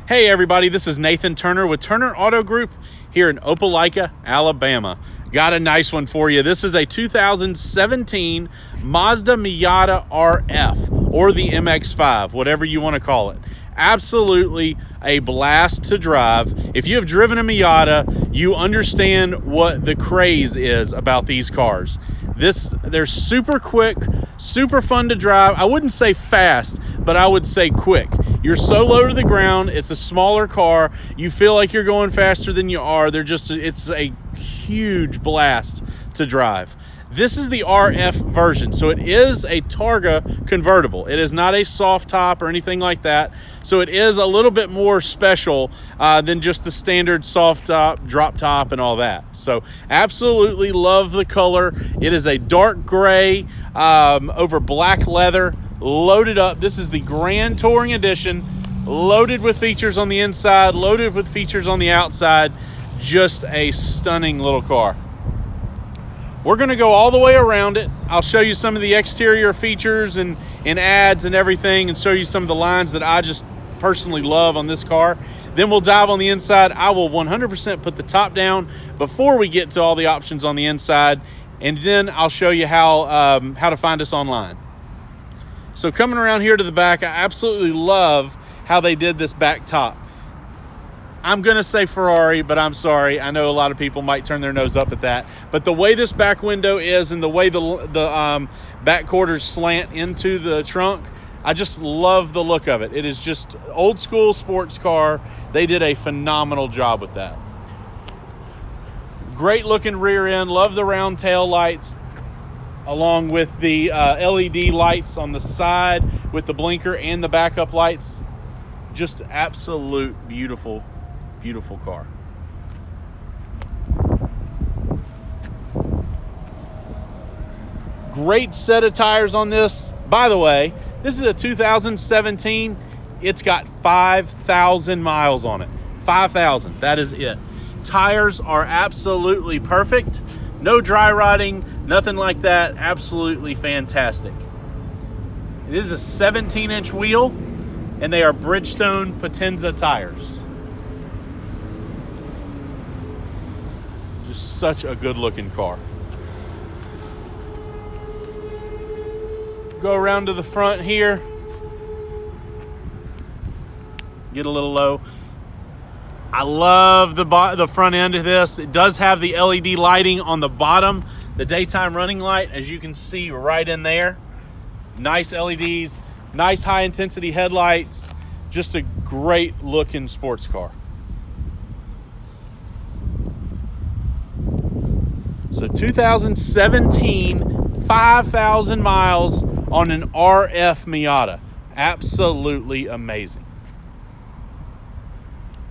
Hey everybody, this is Nathan Turner with Turner Auto Group here in Opelika, Alabama. Got a nice one for you. This is a 2017 Mazda Miata RF, or the MX-5, whatever you want to call it. Absolutely a blast to drive. If you have driven a Miata, you understand what the craze is about these cars. They're super quick, super fun to drive. I wouldn't say fast, but I would say quick. You're so low to the ground. It's a smaller car. You feel like you're going faster than you are. It's a huge blast to drive. This is the RF version, so it is a Targa convertible. It is not a soft top or anything like that, so it is a little bit more special than just the standard soft top, drop top, and all that. So absolutely love the color. It is a dark gray over black leather, loaded up. This is the Grand Touring Edition, loaded with features on the inside, loaded with features on the outside. Just a stunning little car. We're going to go all the way around it. I'll show you some of the exterior features and ads and everything, and show you some of the lines that I just personally love on this car. Then we'll dive on the inside. I will 100% put the top down before we get to all the options on the inside, and then I'll show you how to find us online. So coming around here to the back, I absolutely love how they did this back top. I'm going to say Ferrari, but I'm sorry. I know a lot of people might turn their nose up at that. But the way this back window is and the way the back quarters slant into the trunk, I just love the look of it. It is just old school sports car. They did a phenomenal job with that. Great looking rear end. Love the round tail lights, along with the LED lights on the side with the blinker and the backup lights. Just absolute beautiful car. Great set of tires on this. By the way, this is a 2017. It's got 5,000 miles on it. 5,000, that is it. Tires are absolutely perfect. No dry rotting, nothing like that. Absolutely fantastic. It is a 17-inch wheel, and they are Bridgestone Potenza tires. Just such a good looking car. Go around to the front here. Get a little low. I love the front end of this. It does have the LED lighting on the bottom, the daytime running light, as you can see right in there. Nice LEDs, nice high intensity headlights. Just a great looking sports car. So 2017, 5,000 miles on an RF Miata. Absolutely amazing.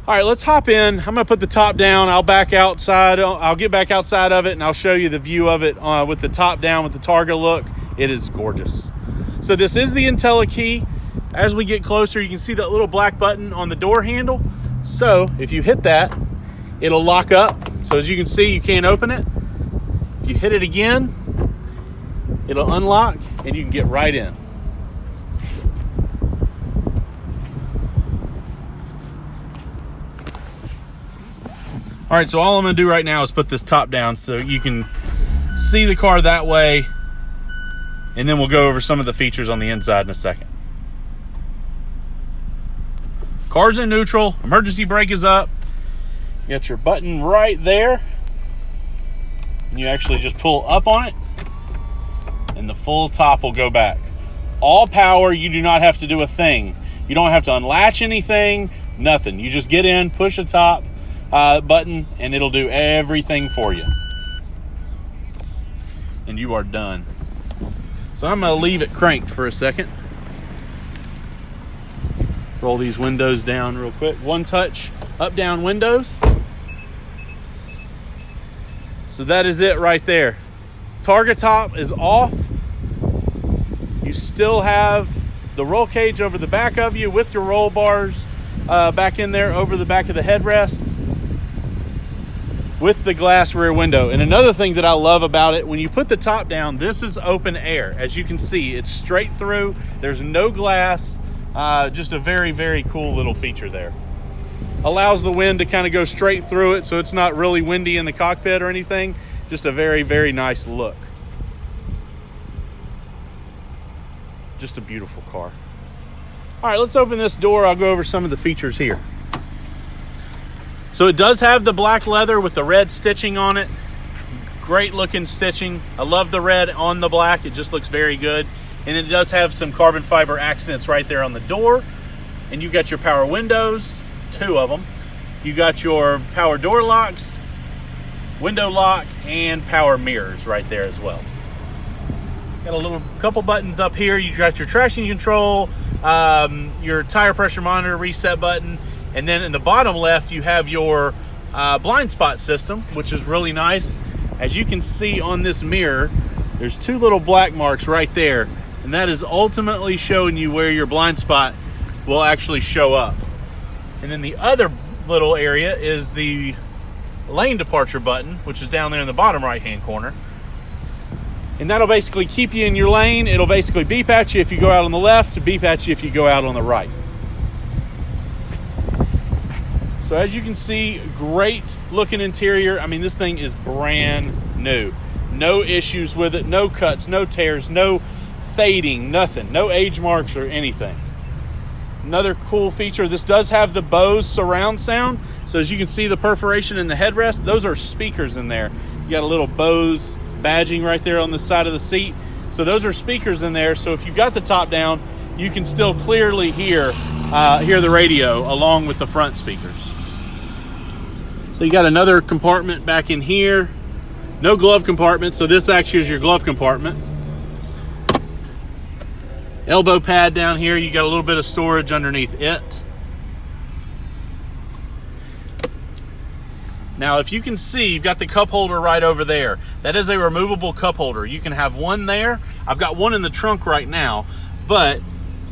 All right, let's hop in. I'm gonna put the top down. I'll back outside. I'll get back outside of it, and I'll show you the view of it with the top down with the Targa look. It is gorgeous. So this is the IntelliKey. As we get closer, you can see that little black button on the door handle. So if you hit that, it'll lock up. So as you can see, you can't open it. If you hit it again, it'll unlock and you can get right in. All right, so all I'm gonna do right now is put this top down so you can see the car that way, and then we'll go over some of the features on the inside in a second. Car's in neutral, emergency brake is up. You got your button right there. And you actually just pull up on it, and the full top will go back. All power, you do not have to do a thing. You don't have to unlatch anything, nothing. You just get in, push the top button, and it'll do everything for you. And you are done. So I'm gonna leave it cranked for a second. Roll these windows down real quick. One touch, up, down windows. So that is it right there. Targa top is off. You still have the roll cage over the back of you with your roll bars back in there over the back of the headrests with the glass rear window. And another thing that I love about it, when you put the top down, this is open air. As you can see, it's straight through. There's no glass. Just a very, very cool little feature there. allows the wind to kind of go straight through it, so it's not really windy in the cockpit or anything. Just a very, very nice look. Just a beautiful car. All right, let's open this door. I'll go over some of the features here. So it does have the black leather with the red stitching on it. Great looking stitching. I love the red on the black. It just looks very good. And it does have some carbon fiber accents right there on the door. And you got your power windows, 2 of them. You got your power door locks, window lock, and power mirrors right there as well. Got a couple buttons up here. You got your traction control, your tire pressure monitor reset button, and then in the bottom left you have your blind spot system, which is really nice. As you can see on this mirror, there's 2 little black marks right there, and that is ultimately showing you where your blind spot will actually show up. And then the other little area is the lane departure button, which is down there in the bottom right hand corner. And that'll basically keep you in your lane. It'll basically beep at you if you go out on the left, beep at you if you go out on the right. So as you can see, great looking interior. I mean, this thing is brand new. No issues with it, no cuts, no tears, no fading, nothing. No age marks or anything. Another cool feature, this does have the Bose surround sound. So as you can see the perforation in the headrest, those are speakers in there. You got a little Bose badging right there on the side of the seat. So those are speakers in there. So if you got the top down, you can still clearly hear the radio along with the front speakers. So you got another compartment back in here. No glove compartment, so this actually is your glove compartment. Elbow pad down here. You got a little bit of storage underneath it. Now, if you can see, you've got the cup holder right over there. That is a removable cup holder. You can have one there. I've got one in the trunk right now, but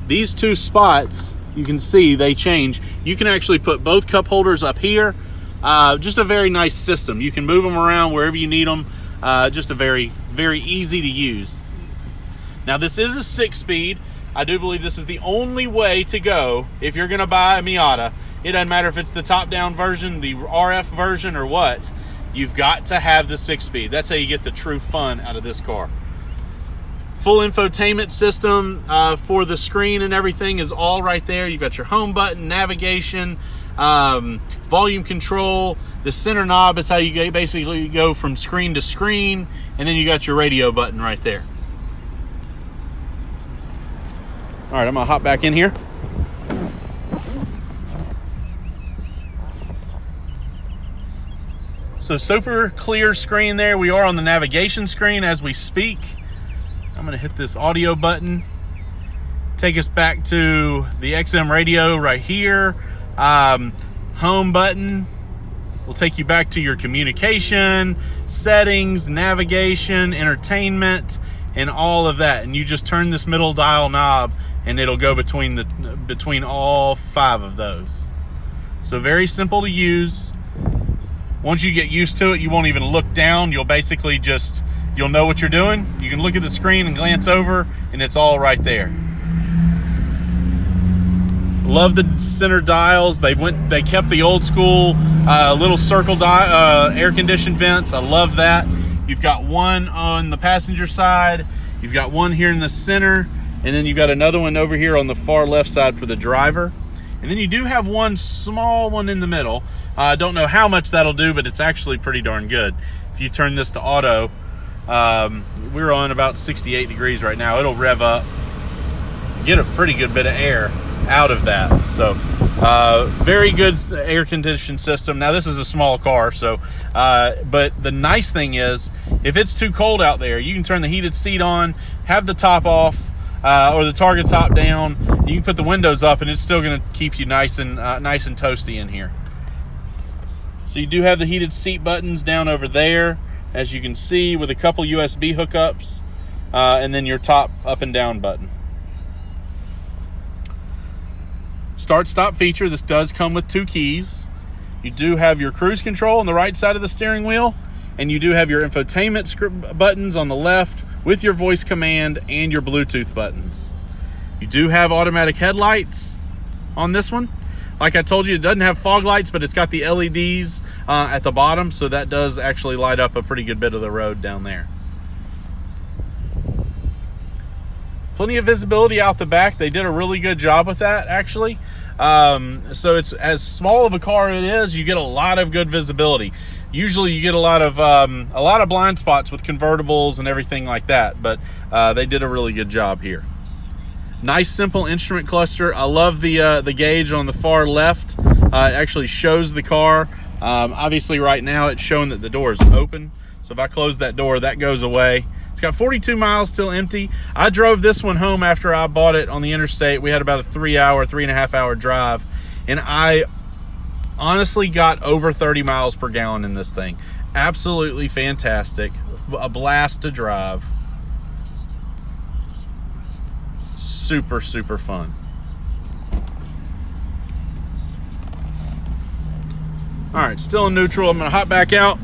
these 2 spots, you can see they change. You can actually put both cup holders up here. Just a very nice system. You can move them around wherever you need them. Just a very, very easy to use. Now, this is a 6-speed. I do believe this is the only way to go if you're going to buy a Miata. It doesn't matter if it's the top-down version, the RF version, or what. You've got to have the 6-speed. That's how you get the true fun out of this car. Full infotainment system for the screen and everything is all right there. You've got your home button, navigation, volume control. The center knob is how you basically go from screen to screen, and then you got your radio button right there. All right, I'm gonna hop back in here. So super clear screen there. We are on the navigation screen as we speak. I'm gonna hit this audio button. Take us back to the XM radio right here. Home button will take you back to your communication, settings, navigation, entertainment, and all of that. And you just turn this middle dial knob and it'll go between all 5 of those. So very simple to use. Once you get used to it, you won't even look down. You'll basically you'll know what you're doing. You can look at the screen and glance over, and it's all right there. Love the center dials. They kept the old school little circle air conditioned vents. I love that. You've got one on the passenger side. You've got one here in the center, and then you've got another one over here on the far left side for the driver. And then you do have one small one in the middle. I don't know how much that'll do, but it's actually pretty darn good. If you turn this to auto, we're on about 68 degrees right now. It'll rev up, get a pretty good bit of air out of that. So very good air conditioning system. Now this is a small car, so but the nice thing is if it's too cold out there, you can turn the heated seat on, have the top off, or the target top down. You can put the windows up and it's still going to keep you nice and toasty in here. So you do have the heated seat buttons down over there, as you can see, with a couple USB hookups, and then your top up and down button. Start stop feature. This does come with 2 keys. You do have your cruise control on the right side of the steering wheel, and you do have your infotainment script buttons on the left with your voice command and your Bluetooth buttons. You do have automatic headlights on this one. Like I told you, it doesn't have fog lights, but it's got the LEDs at the bottom, so that does actually light up a pretty good bit of the road down there. Plenty of visibility out the back. They did a really good job with that, actually. So it's as small of a car it is, you get a lot of good visibility. Usually you get a lot of blind spots with convertibles and everything like that, but they did a really good job here. Nice simple instrument cluster. I love the gauge on the far left. It actually shows the car. Obviously right now it's showing that the door is open. So if I close that door, that goes away. It's got 42 miles still empty. I drove this one home after I bought it on the interstate. We had about a 3.5 hour drive, and I honestly got over 30 miles per gallon in this thing. Absolutely fantastic. A blast to drive. Super, super fun. All right, still in neutral. I'm gonna hop back out.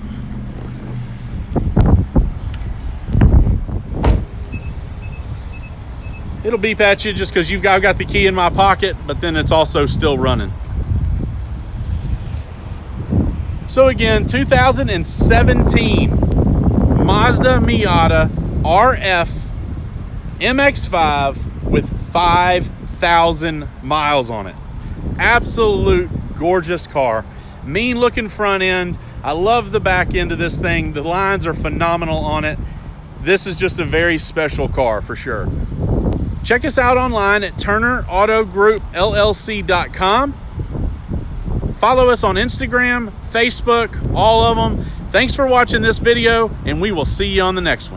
It'll beep at you just because I've got the key in my pocket, but then it's also still running. So again, 2017 Mazda Miata RF MX-5 with 5,000 miles on it. Absolute gorgeous car. Mean looking front end. I love the back end of this thing. The lines are phenomenal on it. This is just a very special car for sure. Check us out online at TurnerAutoGroupLLC.com. Follow us on Instagram, Facebook, all of them. Thanks for watching this video, and we will see you on the next one.